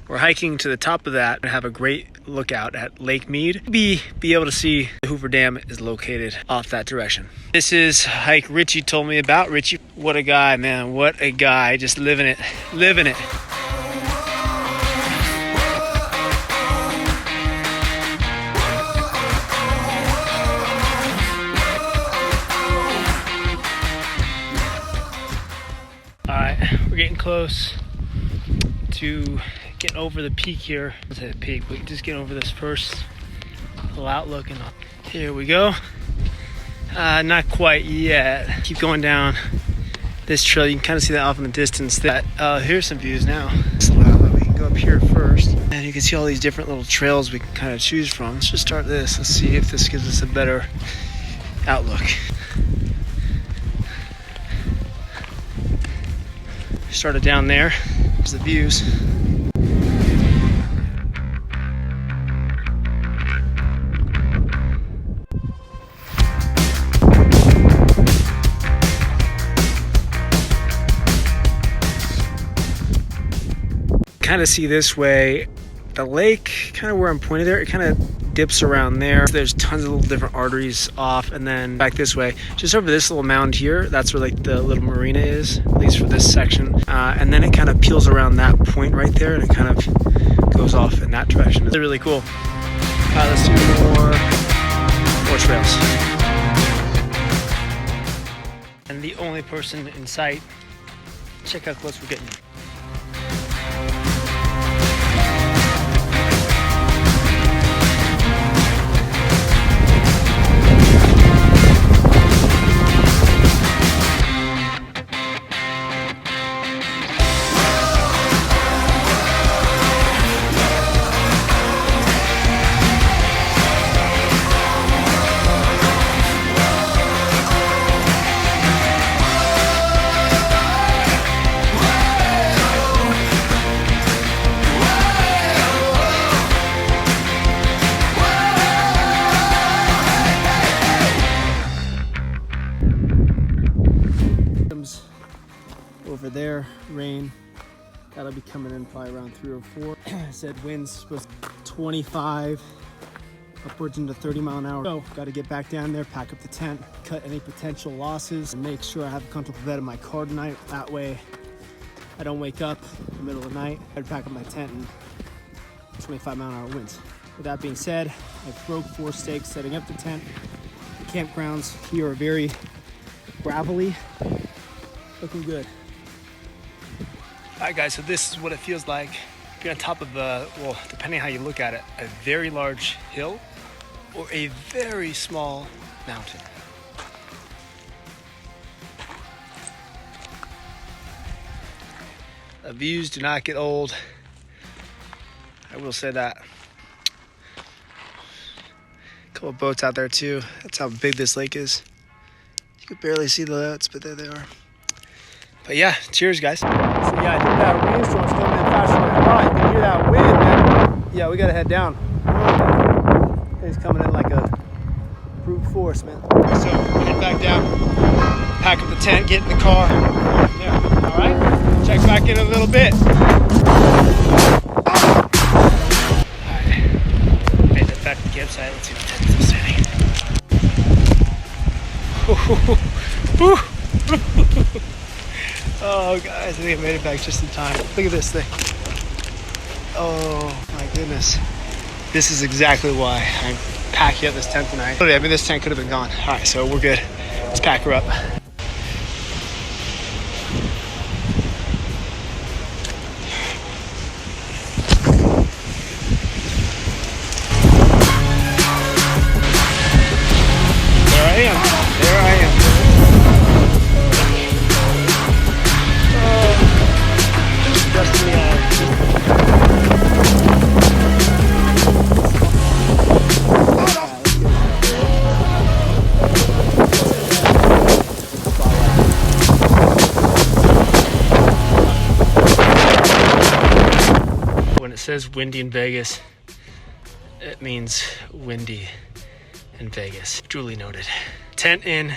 We're hiking to the top of that and have a great lookout at Lake Mead. Be able to see the Hoover Dam is located off that direction. This is a hike Richie told me about. Richie, what a guy, man. What a guy. Just living it. Living it. All right, we're getting close to getting over the peak here. Let's hit the peak, but just getting over this first little outlook, and here we go. Not quite yet. Keep going down this trail. You can kind of see that off in the distance. Here's some views now. We can go up here first, and you can see all these different little trails we can kind of choose from. Let's just start this. Let's see if this gives us a better outlook. Started down there. There's the views. Kind of see this way, the lake, kind of where I'm pointed there, it kind of dips around there. There's tons of little different arteries off, and then back this way, just over this little mound here, that's where like the little marina is, at least for this section. And then it kind of peels around that point right there, and it kind of goes off in that direction. It's really cool. Let's do more trails. And the only person in sight. Check how close we're getting. Over there, rain, that'll be coming in probably around 3 or 4. I said winds supposed 25 upwards into 30 mile an hour. So got to get back down there, pack up the tent, cut any potential losses, and make sure I have a comfortable bed in my car tonight. That way I don't wake up in the middle of the night. I'd pack up my tent and 25 mile an hour winds. With that being said, I broke 4 stakes setting up the tent. The campgrounds here are very gravelly, looking good. Alright guys, so this is what it feels like. If you're on top of well, depending how you look at it, a very large hill or a very small mountain. The views do not get old. I will say that. A couple of boats out there too. That's how big this lake is. You can barely see the boats, but there they are. But yeah, cheers guys. So yeah, I think that rainstorm's coming in faster than I thought. You can hear that wind, man. Yeah, we gotta head down. It's coming in like a brute force, man. So we head back down, pack up the tent, get in the car. Yeah, all right? Check back in a little bit. All right, made it back to the campsite. Let's see if the tent is standing. Oh guys, I think I made it back just in time. Look at this thing. Oh my goodness. This is exactly why I'm packing up this tent tonight. I mean, this tent could have been gone. All right, so we're good. Let's pack her up. There I am. There I am. When it says windy in Vegas, it means windy in Vegas. Duly noted. Tent in,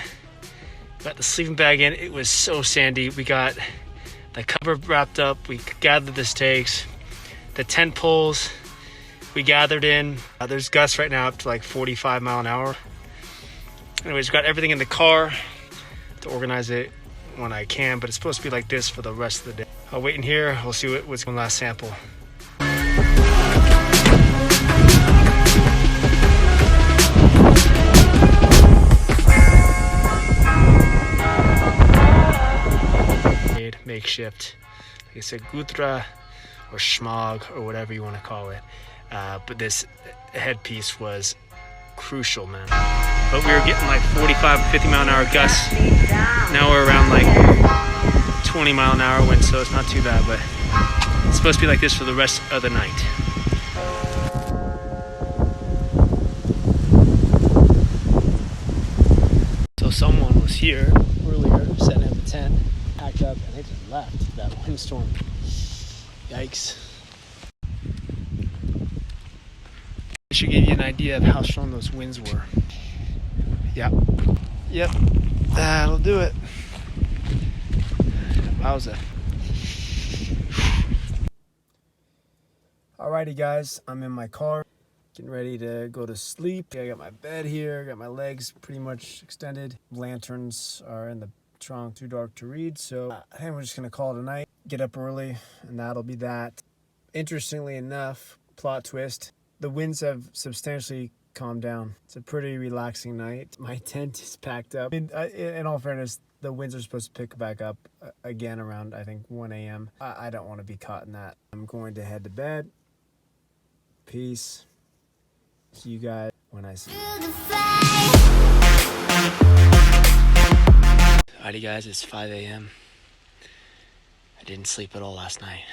got the sleeping bag in. It was so sandy. We got the cover wrapped up. We gathered the stakes. the tent poles we gathered in. There's gusts right now up to like 45 mile an hour. Anyways, got everything in the car to organize it when I can, but it's supposed to be like this for the rest of the day. I'll wait in here. We'll see what's one last sample. Makeshift, like I said, gutra or schmog or whatever you want to call it. But this headpiece was crucial, man. But we were getting like 45, 50 mile an hour gusts. Now we're around like 20 mile an hour wind, so it's not too bad, but it's supposed to be like this for the rest of the night. So someone was here earlier setting up the tent, packed up, and they just left that windstorm. Yikes. It should give you an idea of how strong those winds were. Yep, that'll do it. Wowza. Alrighty guys, I'm in my car, getting ready to go to sleep. I got my bed here, got my legs pretty much extended. Lanterns are in the trunk, too dark to read, so I think we're just gonna call it a night. Get up early, and that'll be that. Interestingly enough, plot twist, the winds have substantially calmed down. It's a pretty relaxing night. My tent is packed up. In all fairness, the winds are supposed to pick back up again around, I think, 1 a.m. I don't want to be caught in that. I'm going to head to bed. Peace. See you guys when I see you. Alrighty guys, it's 5 a.m. I didn't sleep at all last night.